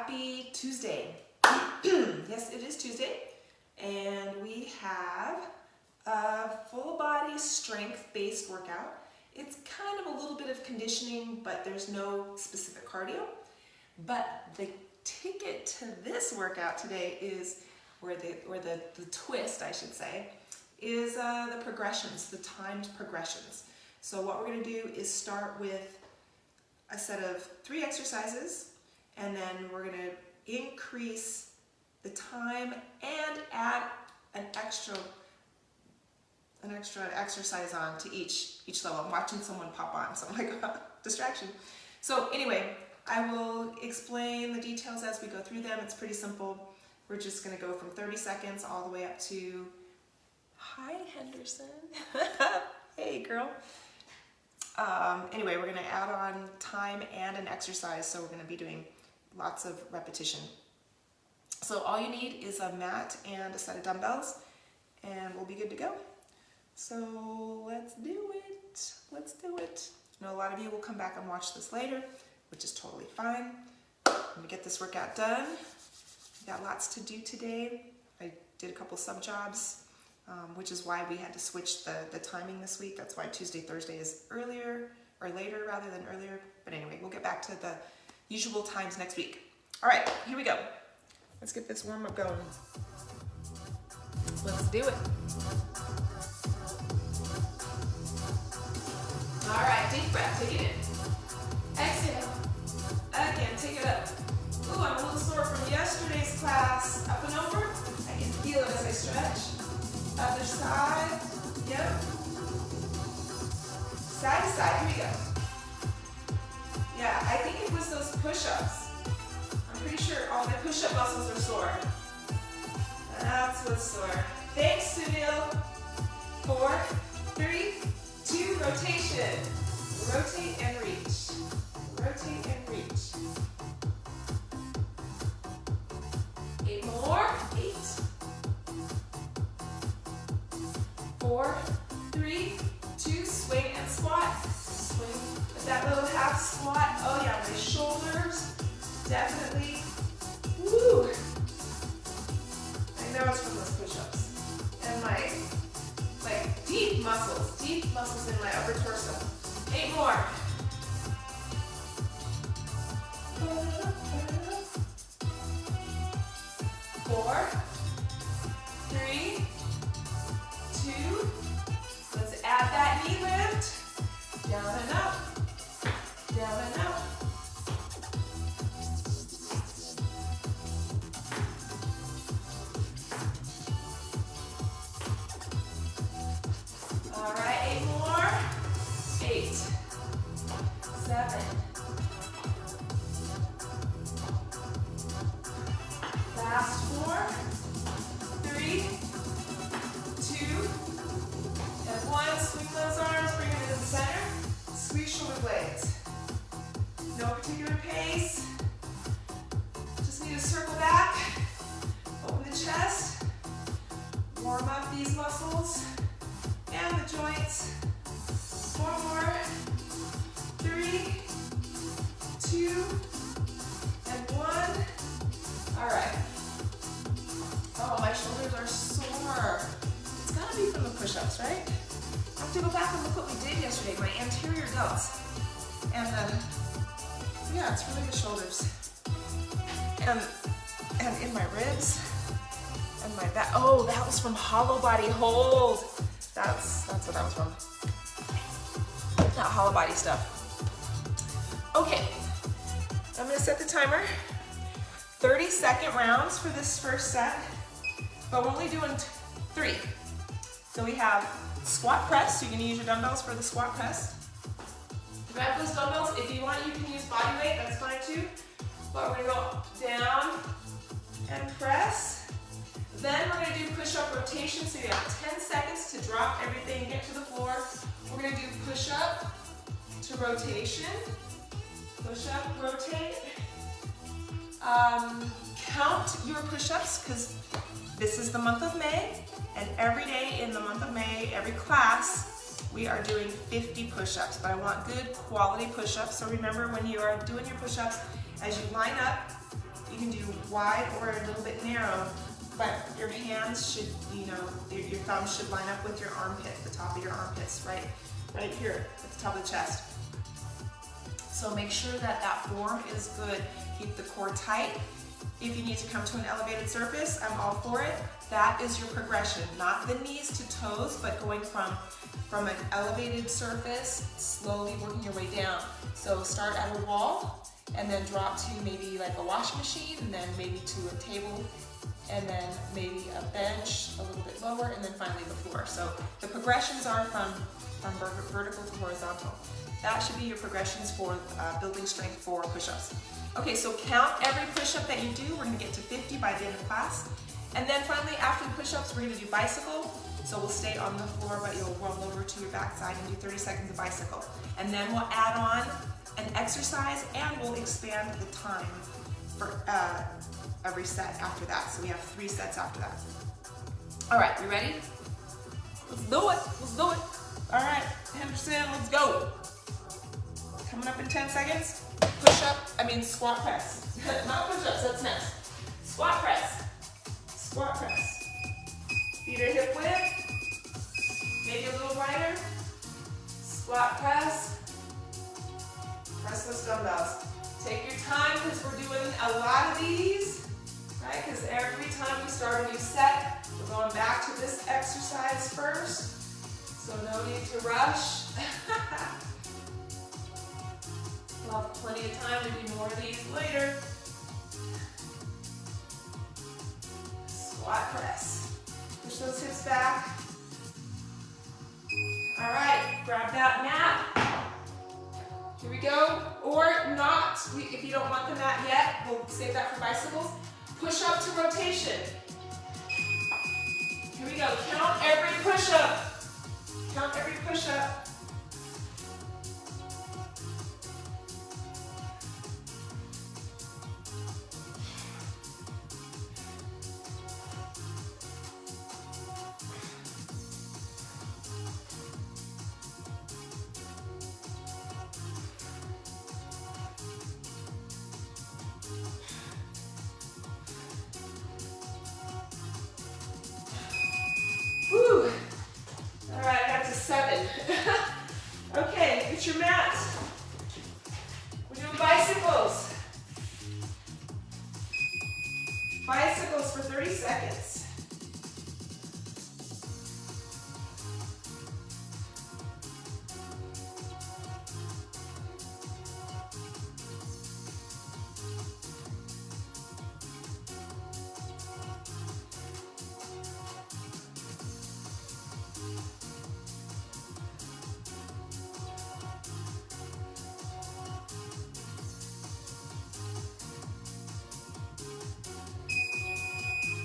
Happy Tuesday. Yes, it is Tuesday, and we have a full body strength-based workout. It's kind of a little bit of conditioning, but there's no specific cardio. But the ticket to this workout today is, or the twist, I should say, is the progressions, the timed progressions. So what we're going to do is start with a set of 3 exercises, and then we're going to increase the time and add an extra exercise on to each level. I'm watching someone pop on, so I'm like, distraction. So anyway, I will explain the details as we go through them. It's pretty simple. We're just going to go from 30 seconds all the way up to, hi Henderson, hey girl. Anyway, we're going to add on time and an exercise, so we're going to be doing lots of repetition. So all you need is a mat and a set of dumbbells, and we'll be good to go. So let's do it. Let's do it. I know a lot of you will come back and watch this later, which is totally fine. Let me get this workout done. We got lots to do today. I did a couple sub jobs, which is why we had to switch the timing this week. That's why Tuesday, Thursday is earlier or later rather than earlier. But anyway, we'll get back to the usual times next week. All right, here we go. Let's get this warm up going. Let's do it. All right, deep breath, take it in. Exhale. Again, take it up. Ooh, I'm a little sore from yesterday's class. Up and over. I can feel it as I stretch. Other side. Yep. Side to side. Here we go. Yeah, I think it was those push-ups. I'm pretty sure all my push-up muscles are sore. That's what's sore. Thanks, Sunil. 4, 3, 2, rotation. Rotate and reach. Rotate and reach. 8 more. 8. 4, 3, 2, swing and squat. Swing with that little half squat. Oh yeah, my shoulders definitely. Woo! I know it's from those push-ups. And my deep muscles in my upper torso. 8 more. 4, 3, 2. Let's add that knee lift. Down and up. Down and up. All right, 8 more. 8, 7. Last 4, 3, 2, and 1. Swing those arms, bring them into the center. Squeeze shoulder blades. No particular pace. Just need to circle back. Open the chest. Warm up these muscles and the joints. 4 more. 3, 2, and 1. All right. Oh, my shoulders are sore. It's gotta be from the push-ups, right? I have to go back and look what we did yesterday. My anterior delts. And yeah, it's really the shoulders. And in my ribs and my back. Oh, that was from hollow body hold. That's what that was from. Not hollow body stuff. Okay, I'm gonna set the timer. 30-second rounds for this first set, but we're only doing 3. So we have squat press, so you can use your dumbbells for the squat press. Grab those dumbbells. If you want, you can use body weight, that's fine too. But we're gonna go down and press. Then we're gonna do push-up rotation, so you have 10 seconds to drop everything, get to the floor. We're gonna do push-up to rotation. Push-up, rotate. Count your push-ups, because this is the month of May, and every day in the month of May, every class, we are doing 50 push-ups, but I want good quality push-ups. So remember, when you are doing your push-ups, as you line up, You can do wide or a little bit narrow, but your hands should, you know, your thumbs should line up with your armpit, the top of your armpits, right here at the top of the chest. So make sure that that form is good. Keep the core tight. If you need to come to an elevated surface, I'm all for it. That is your progression, not the knees to toes, but going from an elevated surface, slowly working your way down. So start at a wall, and then drop to maybe like a washing machine, and then maybe to a table, and then maybe a bench a little bit lower, and then finally the floor. So the progressions are from vertical to horizontal. That should be your progressions for building strength for push-ups. Okay, so count every push-up that you do. We're gonna get to 50 by the end of class. And then finally, after the push-ups, we're gonna do bicycle. So we'll stay on the floor, but you'll roll over to your backside and do 30 seconds of bicycle. And then we'll add on an exercise, and we'll expand the time for every set after that. So we have 3 sets after that. All right, you ready? Let's do it, let's do it. All right, Henderson, let's go. Coming up in 10 seconds. Push up, squat press. Not push ups, that's next. Squat press. Squat press. Feet are hip width. Maybe a little wider. Squat press. Press those dumbbells. Take your time because we're doing a lot of these, right? Because every time we start a new set, we're going back to this exercise first. So no need to rush. We'll have plenty of time to do more of these later. Squat press. Push those hips back. All right, grab that mat. Here we go. Or not, if you don't want the mat yet, we'll save that for bicycles. Push up to rotation. Here we go. Count every push up. Count every push up. Woo! All right, I got to 7. Okay, get your mat. We're doing bicycles. Bicycles for 30 seconds.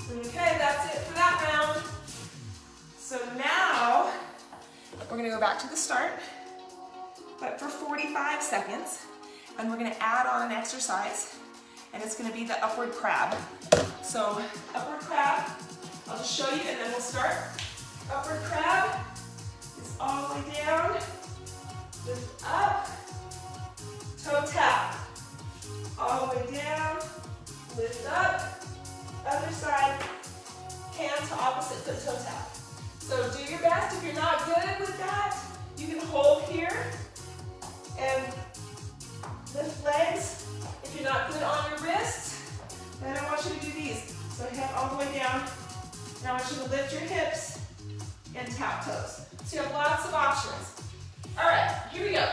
Okay, that's it for that round. So now, we're gonna go back to the start, but for 45 seconds, and we're gonna add on an exercise, and it's gonna be the upward crab. So, upward crab, I'll just show you and then we'll start. Upward crab is all the way down, lift up, toe tap. All the way down, lift up. Other side, hand to opposite foot toe tap. So do your best. If you're not good with that, you can hold here and lift legs. If you're not good on your wrists, then I want you to do these. So hand all the way down. Now I want you to lift your hips and tap toes. So you have lots of options. All right, here we go.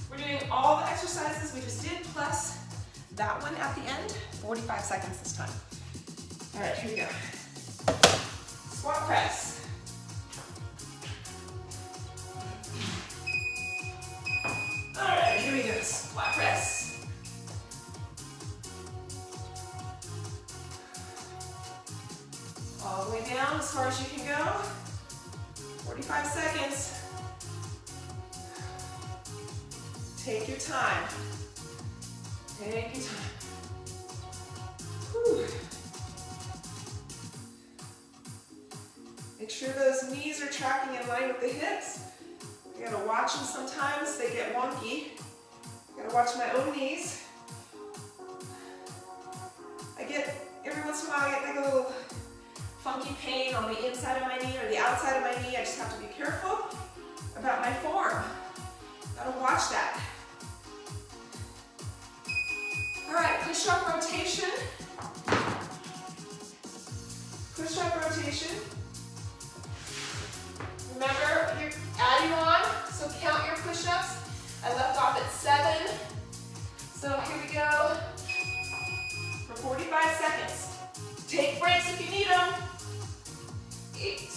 We're doing all the exercises we just did, plus that one at the end, 45 seconds this time. All right, here we go. Squat press. All right, here we go, squat press. All the way down as far as you can go. 45 seconds. Take your time. Take your time. Whew. Make sure those knees are tracking in line with the hips. You gotta watch them sometimes, they get wonky. Gotta watch my own knees. in a while I get like a little funky pain on the inside of my knee or the outside of my knee. I just have to be careful about my form. Gotta watch that. All right, push-up rotation. Push-up rotation. Remember, you're adding on, so count your push-ups. I left off at 7. So here we go for 45 seconds. Take breaks if you need them. 8.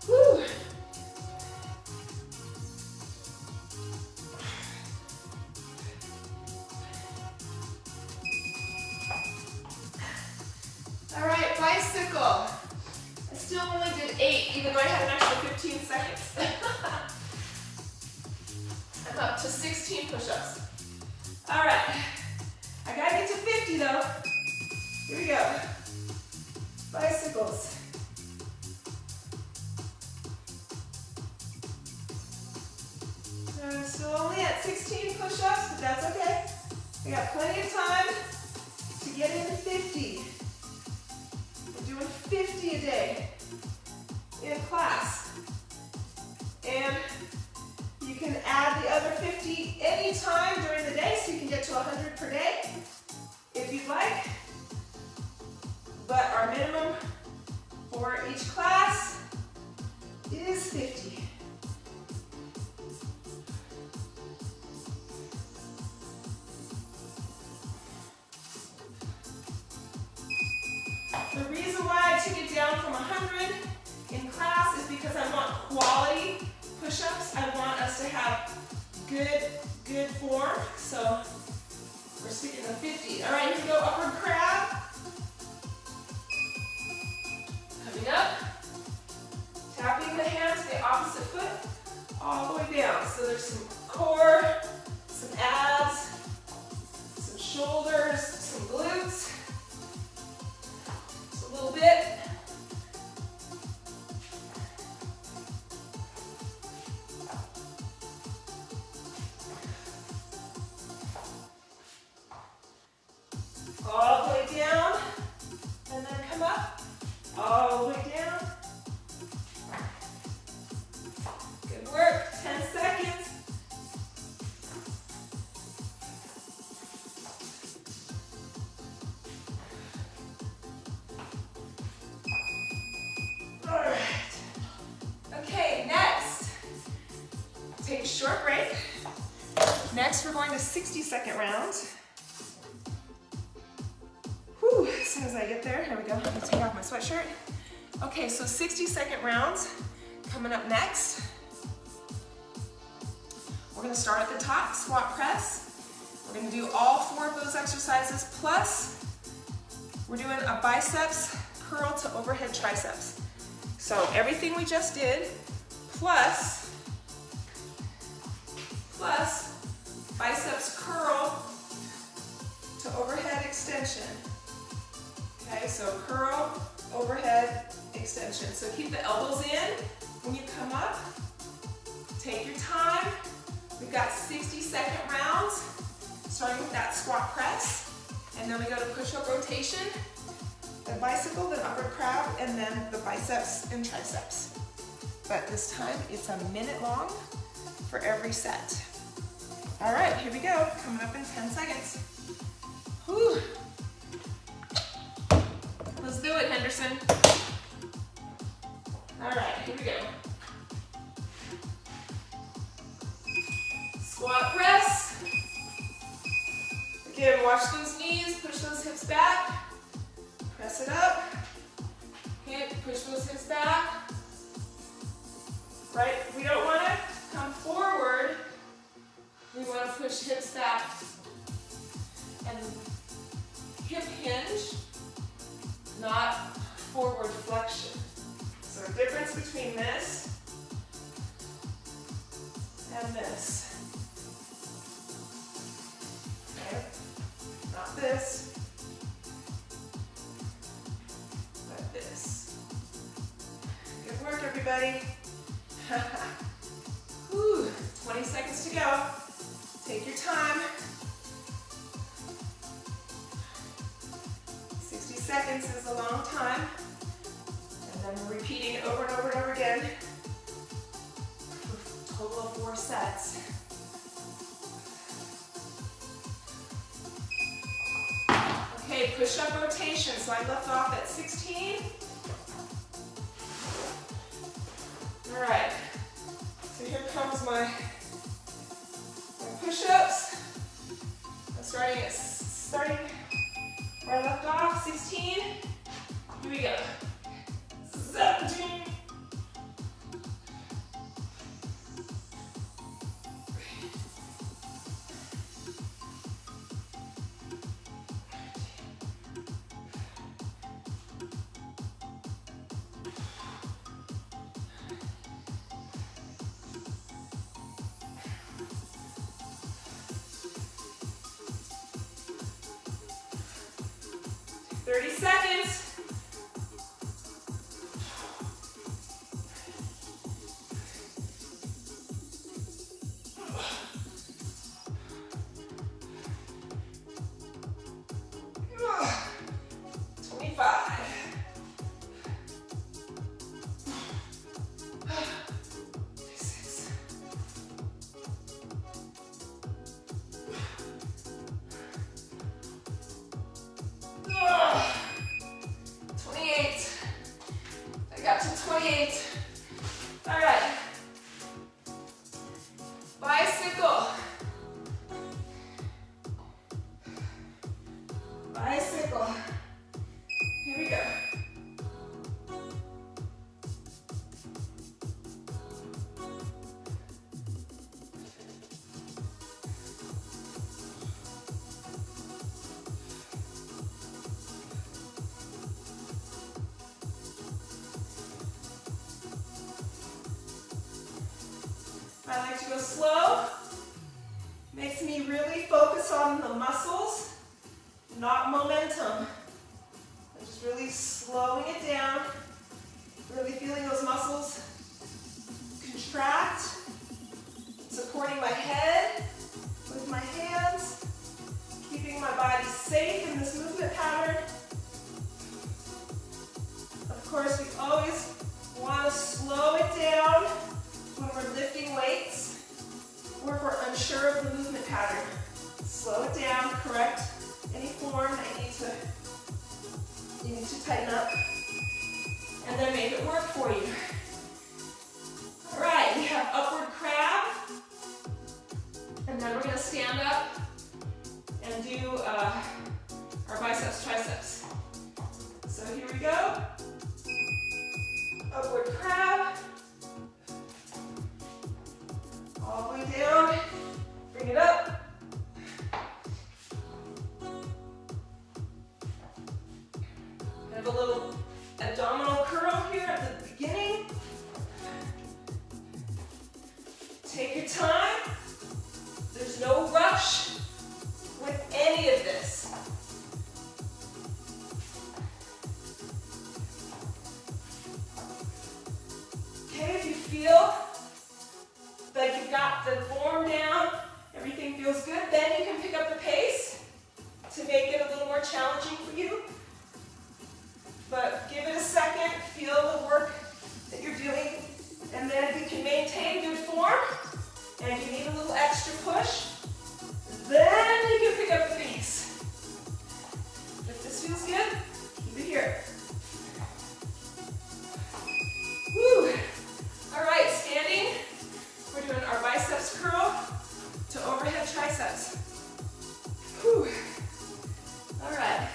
Woo. All right, bicycle. I still only did 8, even though I had an extra 15 seconds. I'm up to 16 push-ups. All right, I gotta get to 50 though. Here we go. Bicycles. I'm still only at 16 push-ups, but that's okay. We got plenty of time to get into 50. We're doing 50 a day in class. And you can add the other 50 anytime during the day, so you can get to 100 per day if you'd like. But our minimum for each class is 50. The reason why I took it down from 100 in class is because I want quality push-ups. I want us to have good form. So we're sticking to 50. All right, here we go, upward crab. Coming up. Tapping the hands to the opposite foot all the way down. So there's some core, some abs, some shoulders, some glutes. Just a little bit. All the way down, and then come up, all the way down. Good work, 10 seconds. All right. Okay, next, take a short break. Next, we're going to 60-second rounds. Whew, as soon as I get there, here we go. I'm gonna take off my sweatshirt. Okay, so 60-second rounds coming up next. We're gonna start at the top, squat press. We're gonna do all 4 of those exercises, plus we're doing a biceps curl to overhead triceps. So everything we just did, plus biceps curl to overhead extension. Okay, so curl, overhead, extension. So keep the elbows in when you come up. Take your time. We've got 60-second rounds, starting with that squat press. And then we go to push-up rotation, the bicycle, then upward crab, and then the biceps and triceps. But this time, it's a minute long for every set. All right, here we go. Coming up in 10 seconds. Whew. Let's do it, Henderson. All right, here we go. Squat press. Again, watch those knees, push those hips back. Press it up. Okay, push those hips back. Right, we don't want to come forward. We want to push hips back and hip hinge. not forward flexion. So the difference between this and this. Okay? Not this, but this. Good work, everybody. Whew, 20 seconds to go. Take your time. 60 seconds is a long time. And then we're repeating it over and over and over again for a total of 4 sets. Okay, push-up rotation. So I left off at 16. All right. So here comes my push-ups. I'm starting where I left off, 16. Here we go. 17. 30 seconds. Bicycle. Here we go. I like to go slow. Makes me really focus on the muscles, not momentum. I'm just really slowing it down, really feeling those muscles contract, supporting my head with my hands, keeping my body safe in this movement pattern. Of course, we always want to slow it down when we're lifting weights or if we're unsure of the movement pattern. Slow it down, correct any form that you need to tighten up, and then make it work for you. All right, we have upward crab, and then we're going to stand up and do our biceps, triceps. So here we go. Upward crab. All the way down. Bring it up. Have a little abdominal curl here at the beginning. Take your time. There's no rush with any of this. Okay, if you feel like you've got the form down, everything feels good, then you can pick up the pace to make it a little more challenging for you. But give it a second, feel the work that you're doing, and then if you can maintain good form, and you need a little extra push, then you can pick up the pace. If this feels good, keep it here. Woo! All right, standing, we're doing our biceps curl to overhead triceps. Whew. All right,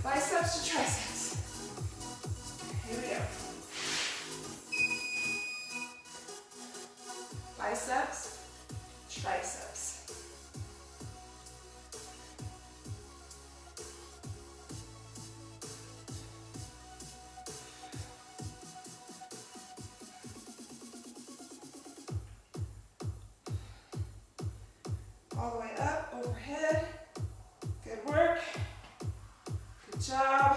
biceps to triceps. Here we go. Biceps, triceps. All the way up, overhead. Good work. Good job.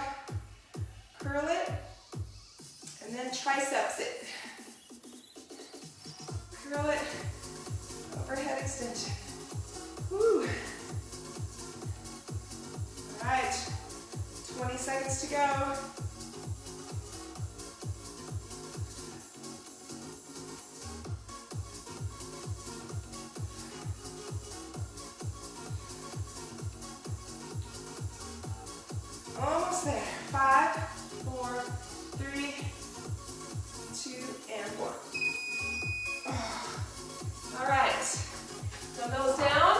Curl it. And then triceps it. Curl it. Overhead extension. Woo. All right. 20 seconds to go. Almost there. 5, 4, 3, 2, and 1. All right. Dumbbells down.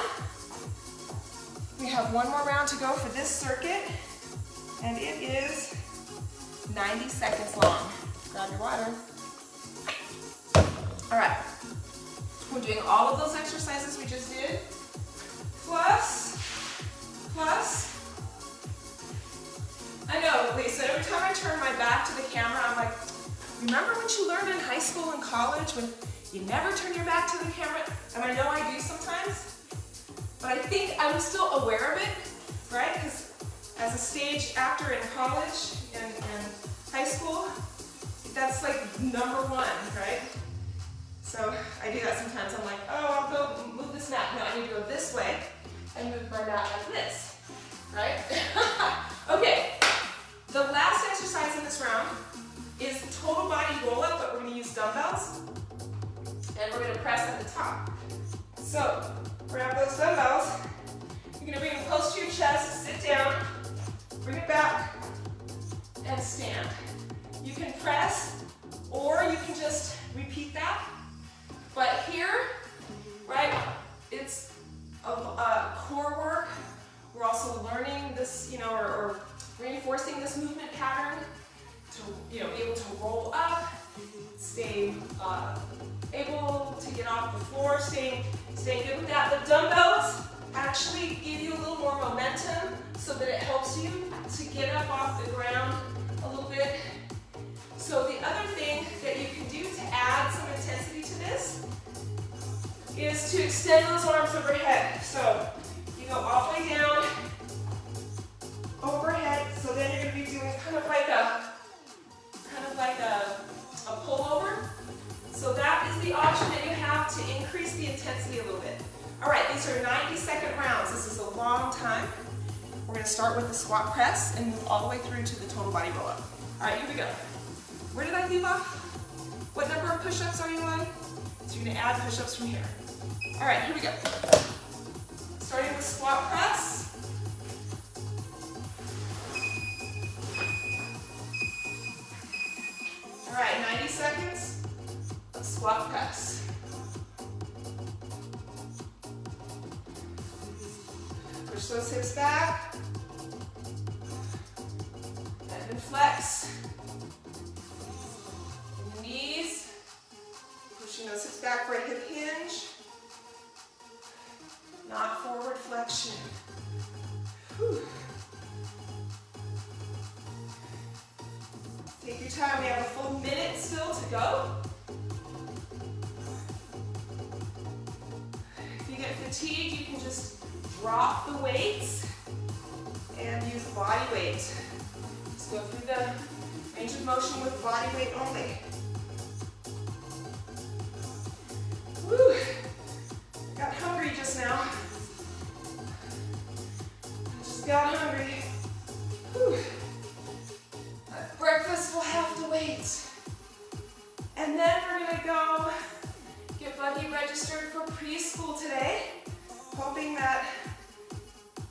We have one more round to go for this circuit, and it is 90 seconds long. Grab your water. All right. We're doing all of those exercises we just did, plus. I know, Lisa, every time I turn my back to the camera, I'm like, remember what you learned in high school and college when you never turn your back to the camera? And I know I do sometimes, but I think I'm still aware of it, right? Because as a stage actor in college and high school, that's like #1, right? So I do that sometimes. I'm like, oh, I'll go move this mat. No, I need to go this way and move my mat like this, right? Okay, the last exercise in this round is total body roll-up, but we're going to use dumbbells, and we're going to press at the top. So, grab those dumbbells, you're going to bring them close to your chest, sit down, bring it back, and stand. You can press, or you can just repeat that, but here, right, it's core work. We're also learning this, or reinforcing this movement pattern to, be able to roll up, stay able to get off the floor, staying good with that. The dumbbells actually give you a little more momentum so that it helps you to get up off the ground a little bit. So the other thing that you can do to add some intensity to this is to extend those arms overhead. So you go all the way down, overhead, so then you're going to be doing kind of like a pullover. So that is the option that you have to increase the intensity a little bit. All right, these are 90-second rounds. This is a long time. We're going to start with the squat press and move all the way through to the total body roll-up. All right, here we go. Where did I leave off? What number of push-ups are you on? So you're going to add push-ups from here. All right, here we go. Starting with squat press. All right, 90 seconds of squat press. Push those hips back. And then flex. Knees. Pushing those hips back for a hip hinge. Not forward flexion. Whew. Take your time, we have a full minute still to go. If you get fatigued, you can just drop the weights and use body weight. Just go through the range of motion with body weight only. Woo! I got hungry just now. I just got hungry. Whew. Breakfast will have to wait. And then we're going to go get Buggy registered for preschool today, hoping that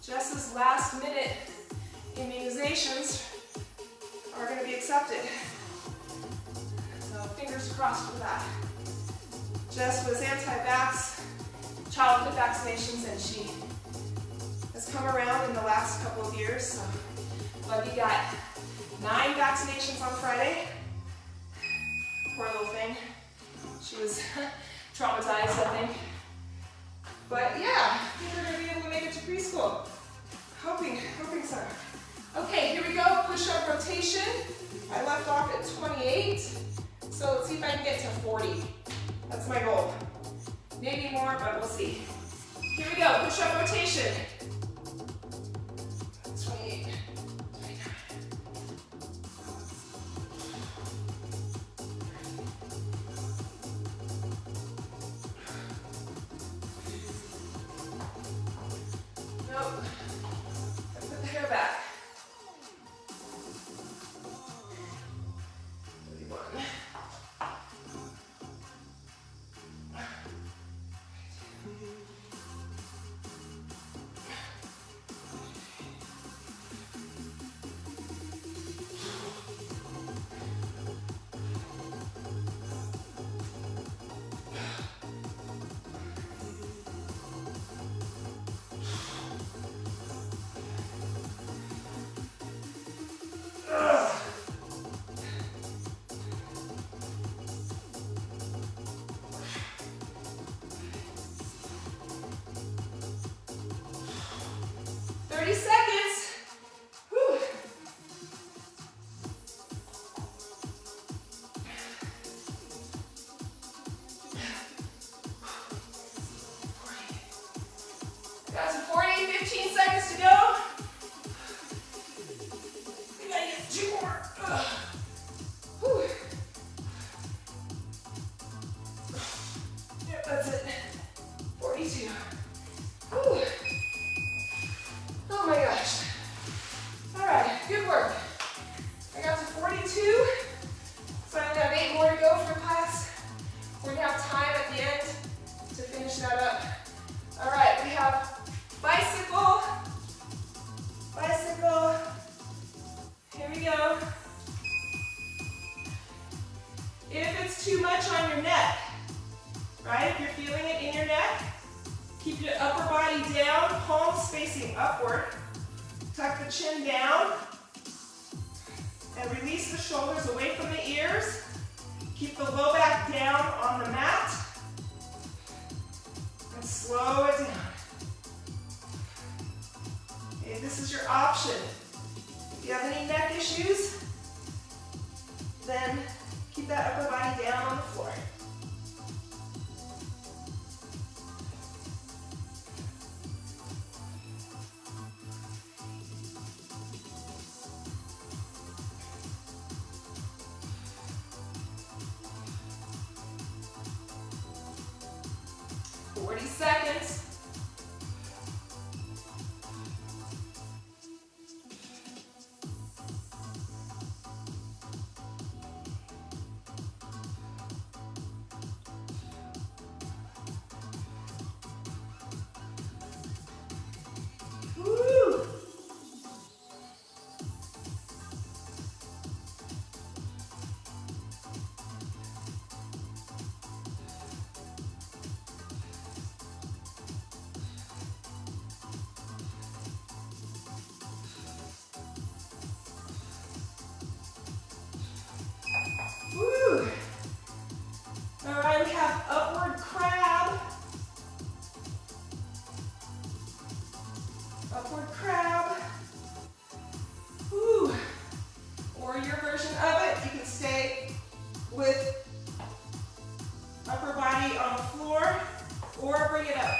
Jess's last minute immunizations are going to be accepted. So fingers crossed for that. Jess was anti-vax, childhood vaccinations, and she has come around in the last couple of years. So Buggy got 9 vaccinations on Friday. Poor little thing. She was traumatized, I think. But yeah, I think we're going to be able to make it to preschool. Hoping so. Okay, here we go, push-up rotation. I left off at 28, so let's see if I can get to 40. That's my goal. Maybe more, but we'll see. Here we go, rotation. 28, 29. Nope. Put the hair back. 31. Ugh. 30 seconds. Whew. Got some 40, 15 seconds to go. We gotta get 2 more. Ugh. Whew. Yep, that's it. 42. Whew. Oh my gosh. All right, good work. I got to 42, so I only have 8 more to go for class. We're gonna have time at the end to finish that up. All right, we have bicycle, bicycle. Here we go. If it's too much on your neck, right? If you're feeling it in your neck, keep your upper body down, palms facing upward. Tuck the chin down. And release the shoulders away from the ears. Keep the low back down on the mat. And slow it down. Okay, this is your option. If you have any neck issues, then keep that upper body down on the floor. Seconds. Woo. Woo. All right, we have upward crab. Upward crab. Woo. Or your version of it, you can stay with upper body on the floor or bring it up.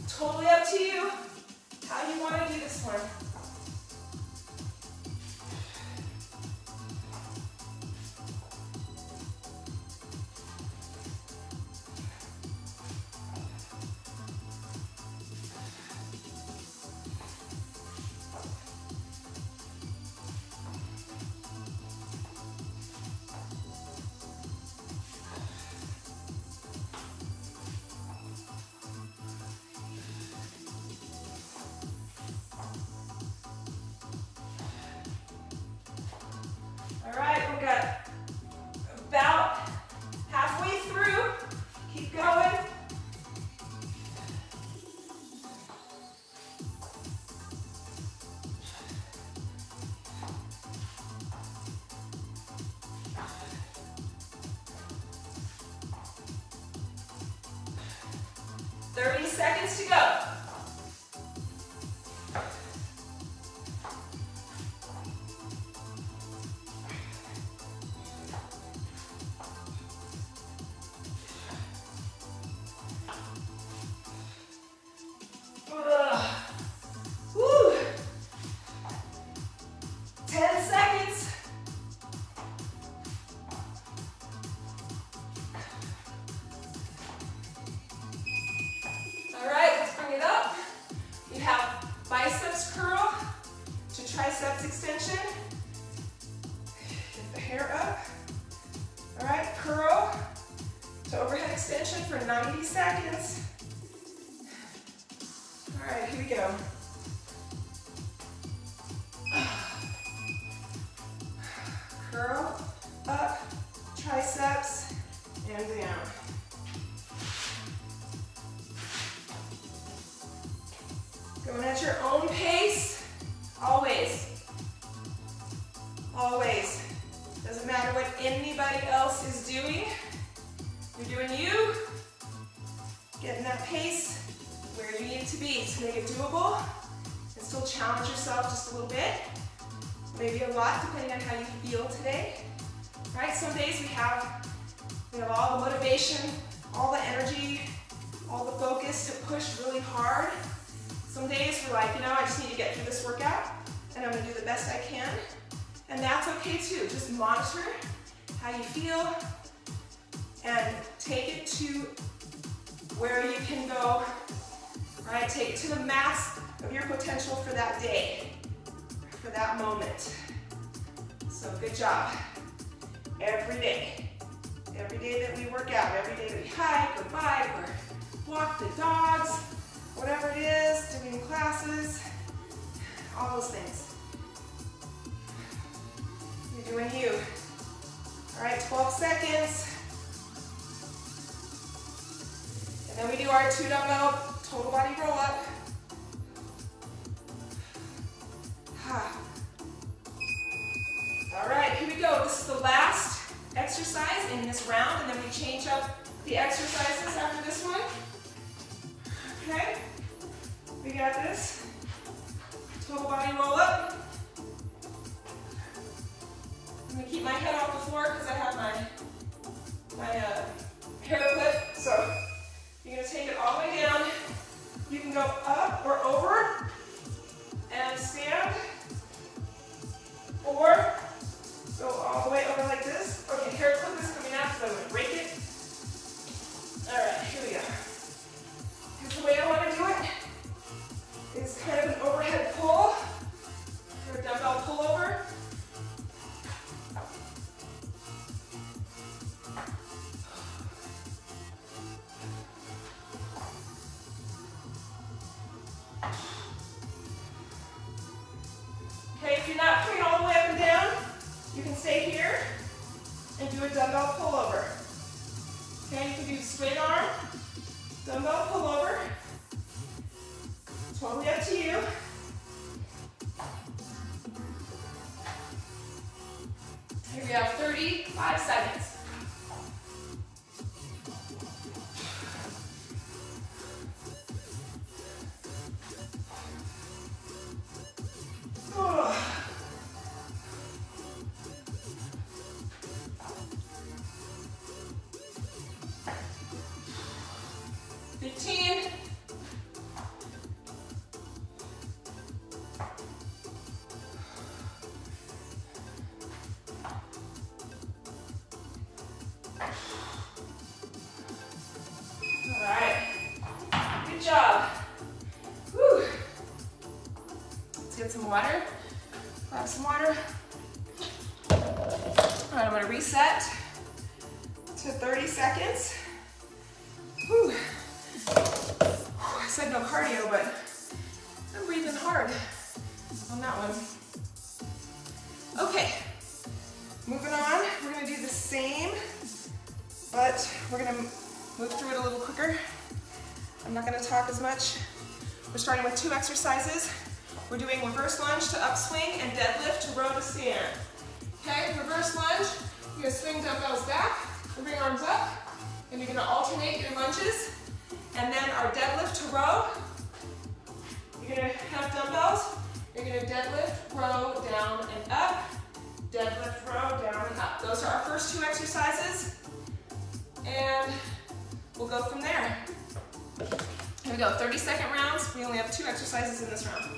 Totally up to you how you want to do this one. All right, we've got about halfway through. Keep going. Thirty seconds to go. we go. Curl up, triceps, and down. Going at your own pace, always. Always. Doesn't matter what anybody else is doing. You're doing you. Getting that pace where you need to be to make it doable and still challenge yourself just a little bit. Maybe a lot, depending on how you feel today. Right? Some days we have all the motivation, all the energy, all the focus to push really hard. Some days we're like, I just need to get through this workout and I'm gonna do the best I can. And that's okay too. Just monitor how you feel and take it to where you can go. Right? Take it to the max of your potential for that day, for that moment. So good job. Every day that we work out, every day that we hike or bike or walk the dogs, whatever it is, doing classes, all those things. You're doing you. All right, 12 seconds. And then we do our 2 dumbbell total body roll up. All right, here we go. This is the last exercise in this round, and then we change up the exercises after this one. Okay, we got this. Total body roll up. I'm gonna keep my head off the floor because I have my hair clip. So you're gonna take it all the way down. You can go up or over and stand, or go all the way over like this. Okay, hair clip is coming out because I'm gonna break it. All right, here we go. Here's the way I want to do it. It's kind of an overhead pull or a dumbbell pullover. Okay, if you're not coming all the way up and down, you can stay here and do a dumbbell pullover. Okay, you can do straight arm, dumbbell pullover. Totally up to you. Here we have 35 seconds. Oh. 15. All right. Good job. Whew. Let's get some water. Grab some water. All right, I'm going to reset to 30 seconds. Whew. I said no cardio, but I'm breathing hard on that one. Okay, moving on. We're going to do the same, but we're going to move through it a little quicker. I'm not going to talk as much. We're starting with 2 exercises. We're doing reverse lunge to upswing and deadlift to row to stand. Okay, reverse lunge. You're going to swing dumbbells back and bring arms up, and you're going to alternate your lunges. And then our deadlift to row. You're going to have dumbbells. You're going to deadlift, row, down and up. Deadlift, row, down and up. Those are our first 2 exercises. And we'll go from there. Here we go, 30-second rounds. We only have 2 exercises in this round.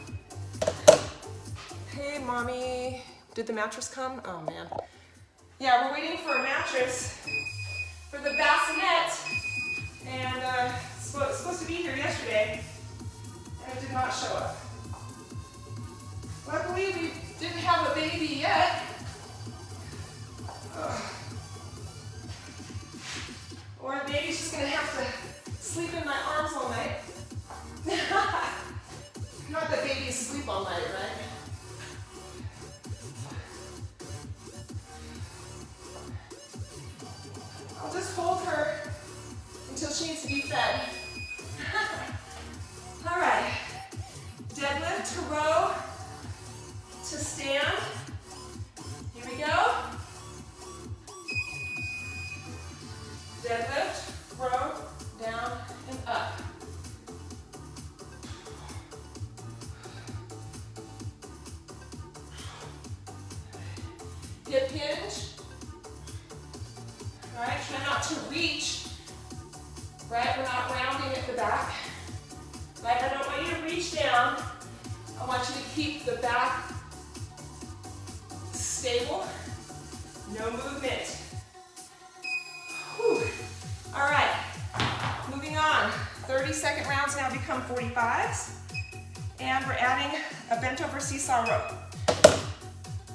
Hey, mommy. Did the mattress come? Oh, man. Yeah, we're waiting for a mattress for the bassinet. And it's supposed to be here yesterday. And it did not show up. Luckily, we didn't have a baby yet. Ugh. Or the baby's just going to have to sleep in my arms all night. back. Like, I don't want you to reach down. I want you to keep the back stable. No movement. Whew. All right, moving on. 30-second rounds now become 45s. And we're adding a bent over seesaw row.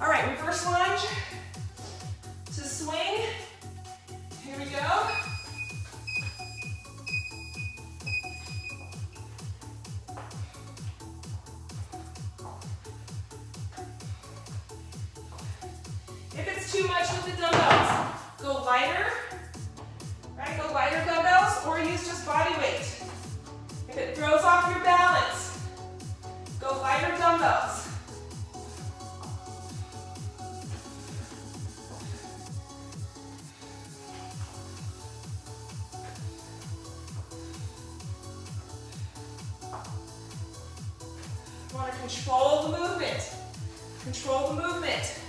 All right, reverse lunge to swing. Here we go. If it's too much with the dumbbells, go lighter, right? Go lighter dumbbells or use just body weight. If it throws off your balance, go lighter dumbbells. You want to control the movement. Control the movement.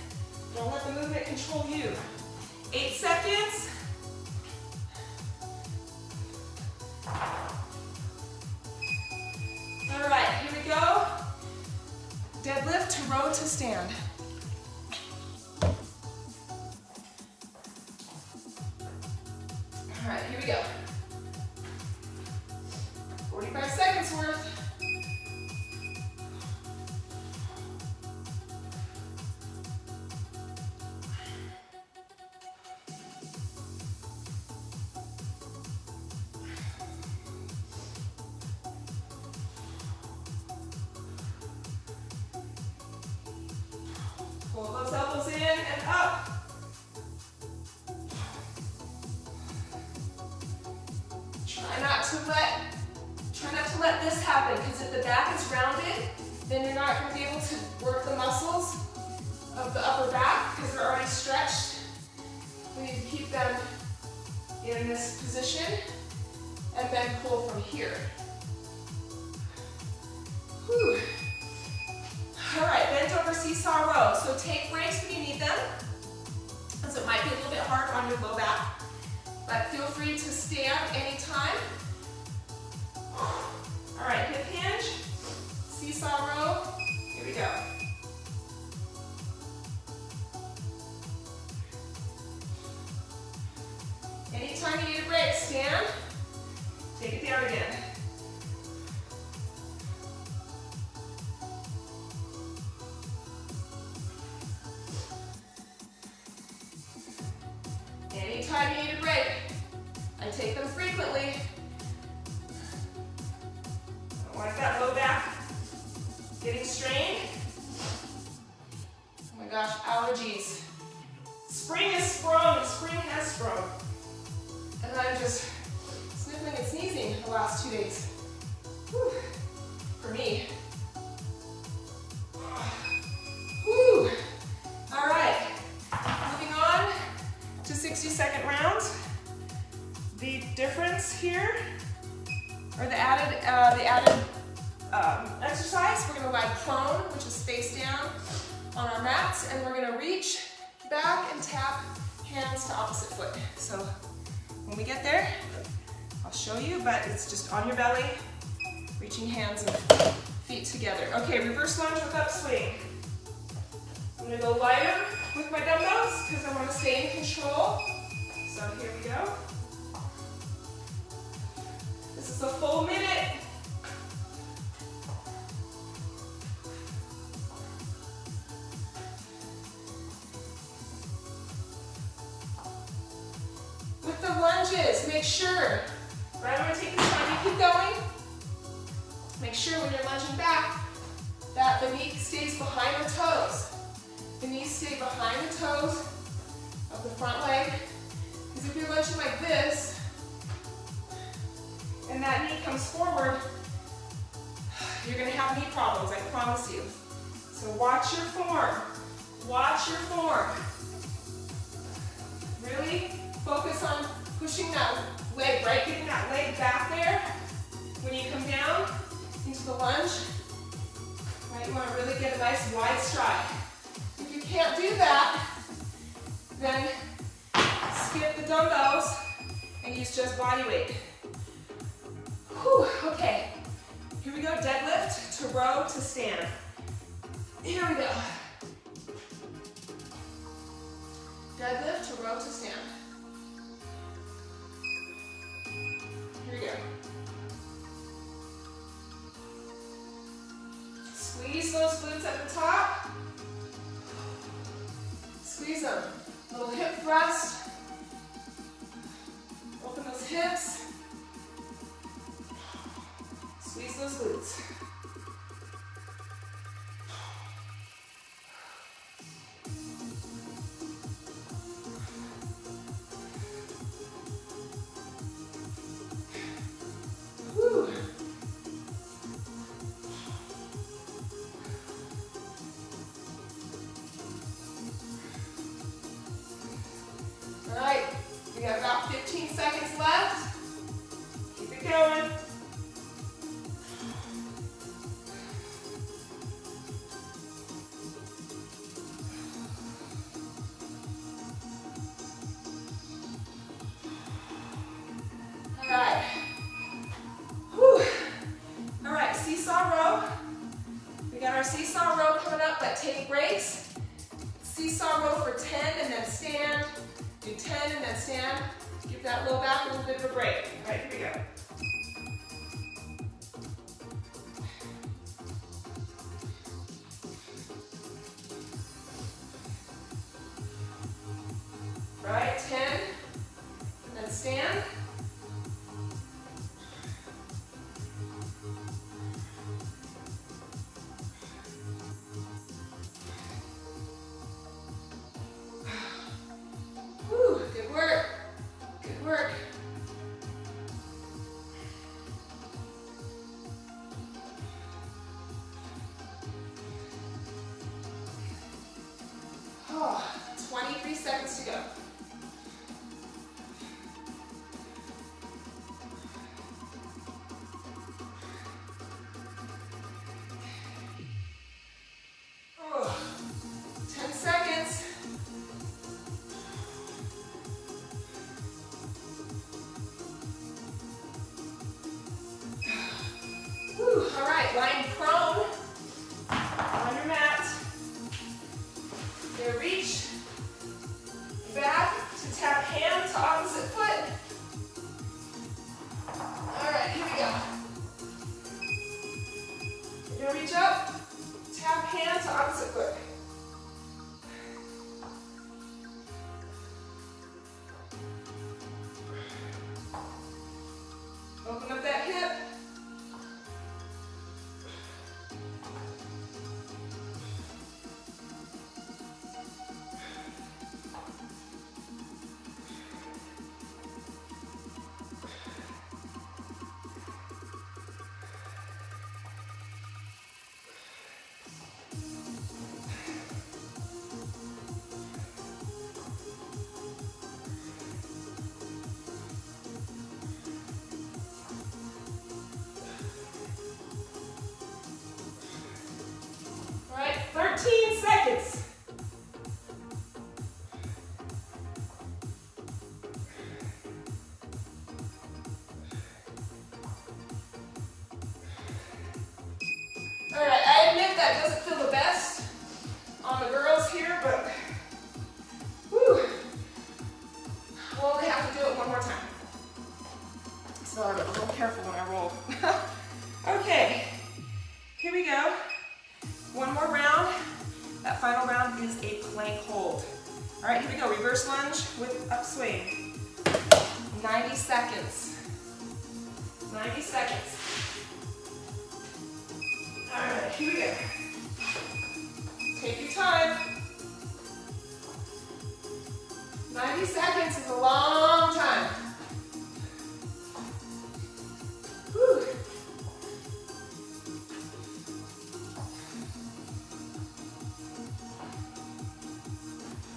Don't let the movement control you. 8 seconds. All right, here we go. Deadlift to row to stand. All right, here we go. 45 seconds worth. Pull those elbows in and up. Try not to let this happen, because if the back is rounded, then you're not going to be able to work the muscles of the upper back because they're already stretched. We need to keep them in this position and then pull from here. Whew. All right, bent over seesaw row. So take breaks when you need them, because it might be a little bit hard on your low back, but feel free to stand anytime. All right, hip hinge, seesaw row. Here we go. Anytime you need a break, stand, take it down again. Anytime you need a break, I take them frequently. I don't want that low back getting strained. Oh my gosh, allergies. Spring is sprung, spring has sprung. And I'm just sniffling and sneezing the last 2 days. Whew. For me. Whew. All right, moving on to 60-second rounds. The difference here, or the added exercise, we're going to lie prone, which is face down on our mats, and we're going to reach back and tap hands to opposite foot. So when we get there, I'll show you, but it's just on your belly, reaching hands and feet together. Okay, reverse lunge with upswing. I'm going to go lighter with my dumbbells because I want to stay in control. So here we go. This is a full minute. With the lunges, make sure, right, I'm going to take this time, you keep going. Make sure when you're lunging back that the knee stays behind the toes. The knees stay behind the toes of the front leg. Because if you're lunging like this, and that knee comes forward, you're going to have knee problems, I promise you. So watch your form. Watch your form. Really focus on pushing that leg, right? Getting that leg back there when you come down into the lunge. Right? You want to really get a nice wide stride. If you can't do that, then skip the dumbbells and use just body weight. Whew, okay. Here we go, deadlift to row to stand. Here we go. Deadlift to row to stand. Here we go. Squeeze those glutes at the top. Squeeze them. Little hip thrust. Open those hips. Squeeze those glutes. Whew. All right, we got about 15 seconds left. Keep it going. All right. Whew. All right, seesaw row. We got our seesaw row coming up, but take breaks. Seesaw row for 10 and then stand. Do 10 and then stand. Give that low back a little bit of a break. All right, here we go. All right, 10 and then stand. Whew, good work. Good work. Oh, 23 seconds to go. Oh, 10 seconds. Whew, all right, lying prone on your mat. There, reach back to tap hand to opposite foot. All right, here we go. You're gonna reach up, tap hand to opposite foot. Open up that hip. All right, 13 seconds. All right, I admit that doesn't feel the best on the girls here, but whew, we'll only have to do it one more time. So I'm a little careful when I roll. Okay, here we go. One more round. That final round is a plank hold. All right, here we go. Reverse lunge with upswing. 90 seconds. 90 seconds. All right, here we go. Take your time. 90 seconds is a long time. Whew.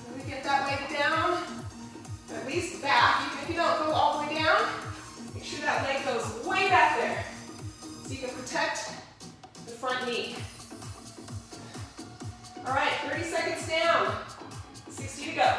Let me get that leg down, at least back. Even if you don't go all the way down, make sure that leg goes way back there so you can protect the front knee. All right, 30 seconds down, 60 to go.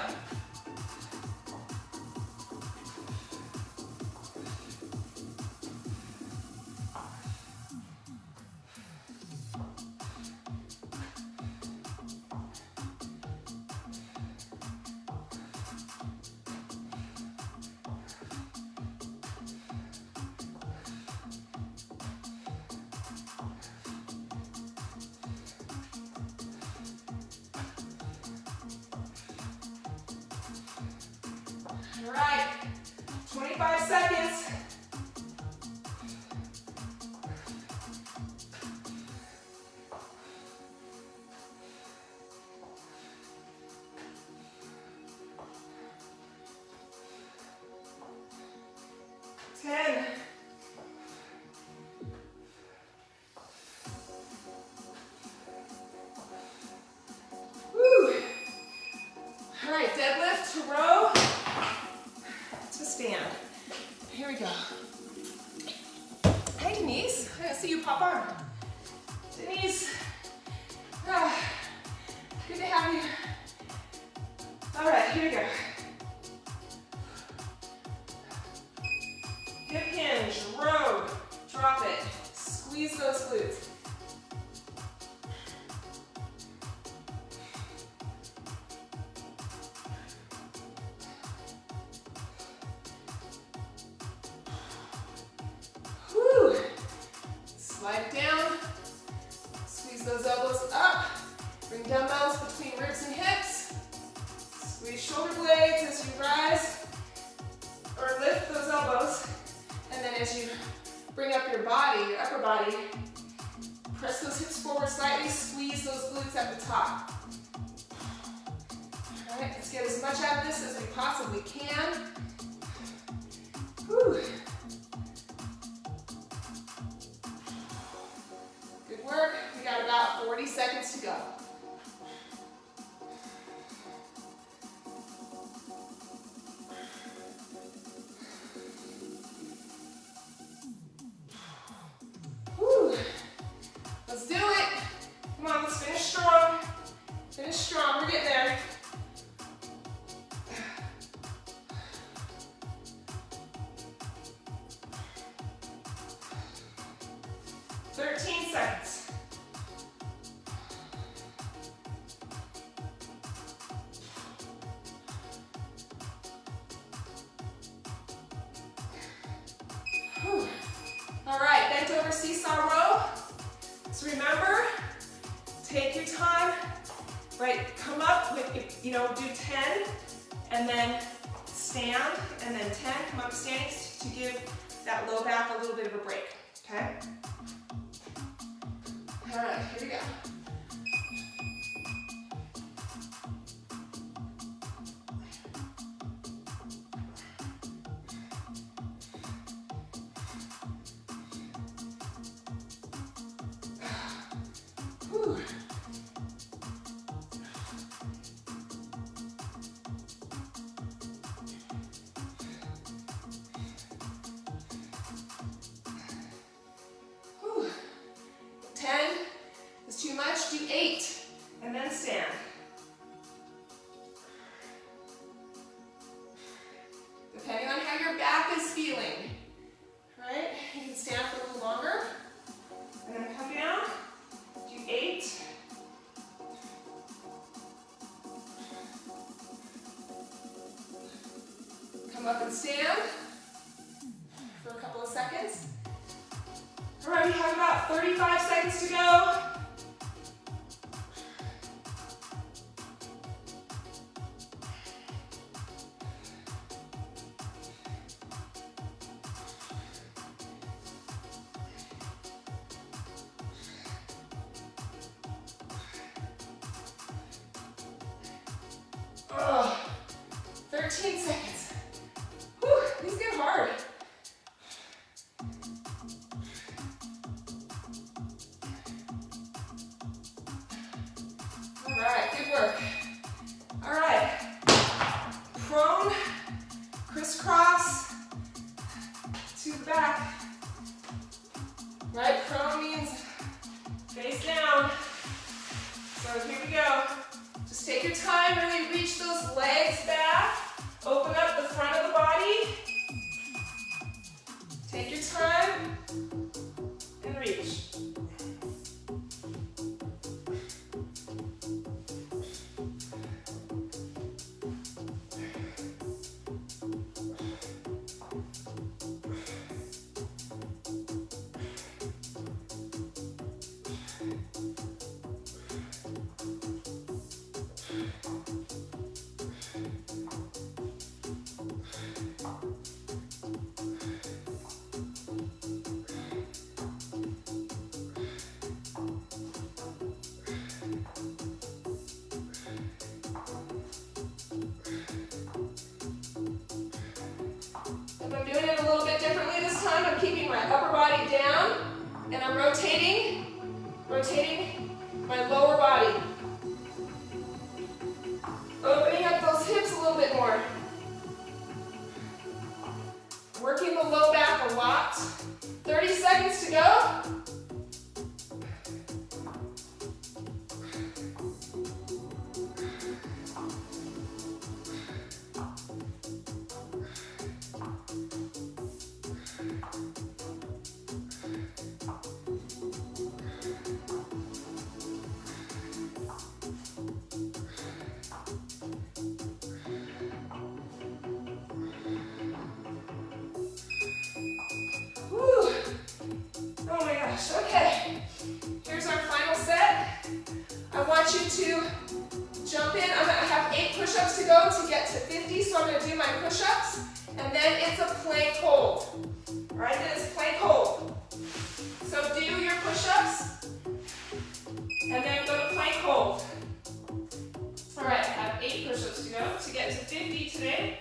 10. Woo. All right, deadlift to row to stand. Here we go. Hey, Denise. I didn't see you pop on. Denise. Good to have you. All right, here we go. Hip hinge, row, drop it. Squeeze those glutes. Whew. Slide it down. Squeeze those elbows up. Bring dumbbells between ribs and hips. Squeeze shoulder blades as you rise or lift those elbows. And then as you bring up your body, your upper body, press those hips forward slightly, squeeze those glutes at the top. All right, let's get as much out of this as we possibly can. Whew. Good work. We got about 40 seconds to go. Let's do it. Come on, let's finish strong. Finish strong, we're getting there. Seconds. Whew. All right, bent over seesaw row. So remember, take your time, right? Come up with, do 10, and then stand, and then 10, come up standing to give that low back a little bit of a break, okay? All right, here we go. Whew. Whew. 10 is too much, do 8, and then stand. Depending on how your back is feeling, right? You can stand for a little longer, and then come down, do 8. Come up and stand for a couple of seconds. All right, we have about 35 seconds to go. Oh, 13 seconds. Whew, these get hard. All right, good work. All right, prone, crisscross to the back. Right, prone means face down. So here we go. Just take your time, really reach those legs back. Open up the front of the body. Take your time and reach. If I'm doing it a little bit differently down, I'm keeping my upper body down, and I'm rotating my lower body. Opening up those hips a little bit more. Working the low back a lot. 30 seconds to go. Okay, here's our final set. I want you to jump in. I have 8 push-ups to go to get to 50, so I'm going to do my push-ups, and then it's a plank hold. All right, then it's plank hold. So do your push-ups, and then go to plank hold. All right, I have 8 push-ups to go to get to 50 today.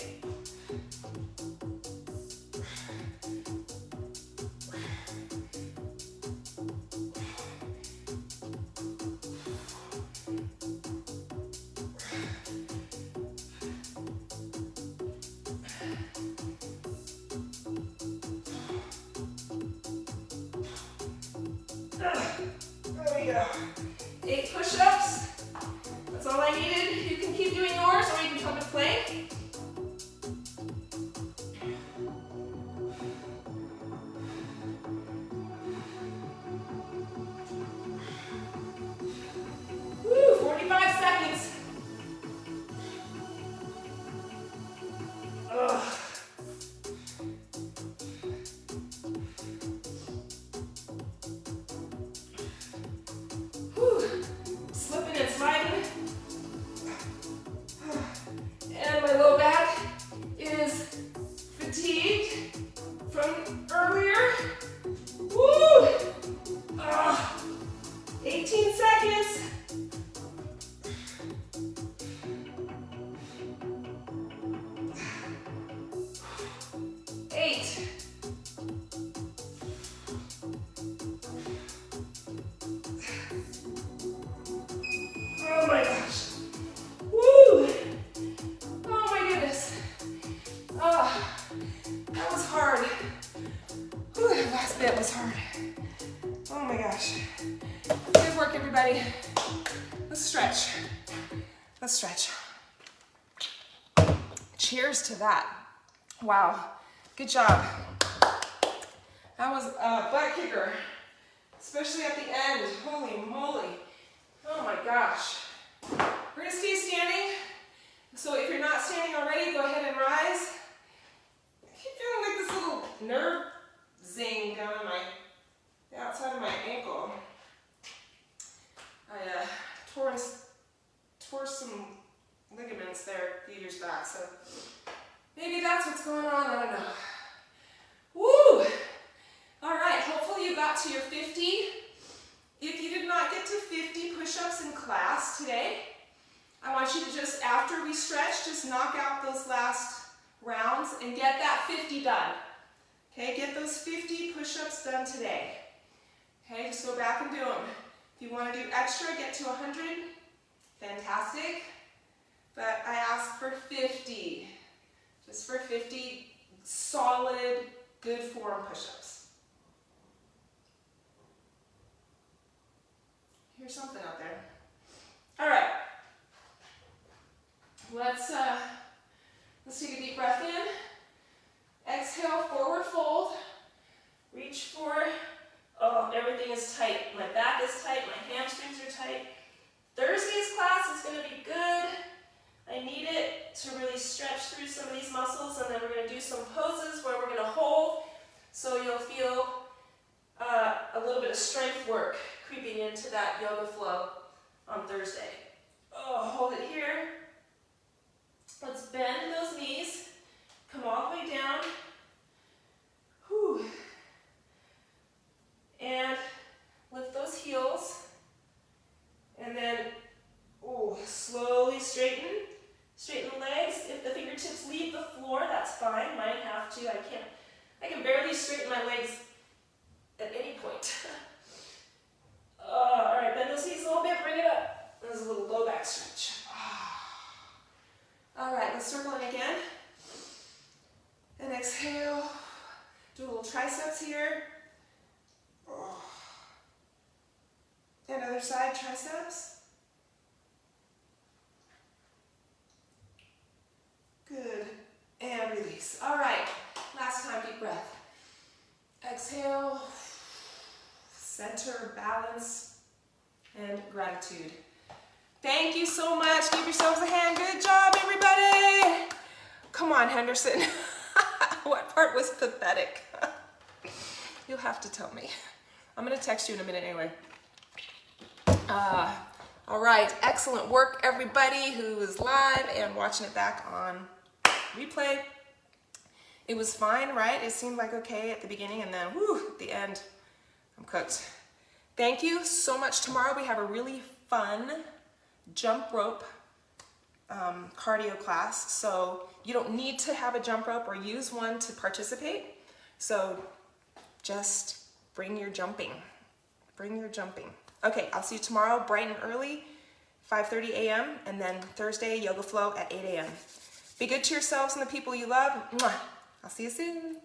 There we go. 8 push-ups. That's all I needed. You can keep doing yours, or you can come to plank. Woo, 45 seconds. Ugh. Slipping and sliding. And my low back is fatigued from earlier. Woo! 18 seconds. Eight. Oh my gosh. Woo! Oh my goodness. That was hard. Whew, that last bit was hard. Oh my gosh. Good work, everybody. Let's stretch. Let's stretch. Cheers to that. Wow. Good job. That was a butt kicker, especially at the end. Holy moly. Oh my gosh. We're gonna stay standing. So if you're not standing already, go ahead and rise. I keep feeling like this little nerve zing down in the outside of my ankle. I tore some ligaments there a few years back, so maybe that's what's going on, I don't know. Woo! All right, hopefully you got to your 50. If you did not get to 50 push-ups in class today, I want you to just, after we stretch, just knock out those last rounds and get that 50 done. Okay, get those 50 push-ups done today. Okay, just go back and do them. If you want to do extra, get to 100, fantastic. But I asked for 50, just for 50 solid, good form push-ups. Here's something out there. All right. Let's take a deep breath in. Exhale, forward fold. Reach for, everything is tight. My back is tight, my hamstrings are tight. Thursday's class is going to be good. I need it to really stretch through some of these muscles, and then we're going to do some poses where we're going to hold, so you'll feel a little bit of strength work creeping into that yoga flow on Thursday. Hold it here. Let's bend those knees. Come all the way down. Whew. And lift those heels. And then, slowly straighten. Straighten the legs. If the fingertips leave the floor, that's fine. Mine have to. I can barely straighten my legs other side, triceps. Good. And release. All right. Last time, deep breath. Exhale. Center, balance, and gratitude. Thank you so much. Give yourselves a hand. Good job, everybody. Come on, Henderson. What part was pathetic? You'll have to tell me. I'm going to text you in a minute anyway. All right. Excellent work, everybody who is live and watching it back on replay. It was fine, right? It seemed like okay at the beginning, and then, whew, at the end, I'm cooked. Thank you so much. Tomorrow we have a really fun jump rope cardio class. So you don't need to have a jump rope or use one to participate. So just bring your jumping. Bring your jumping. Okay, I'll see you tomorrow bright and early, 5:30 a.m. and then Thursday, yoga flow at 8 a.m. Be good to yourselves and the people you love. Mwah. I'll see you soon.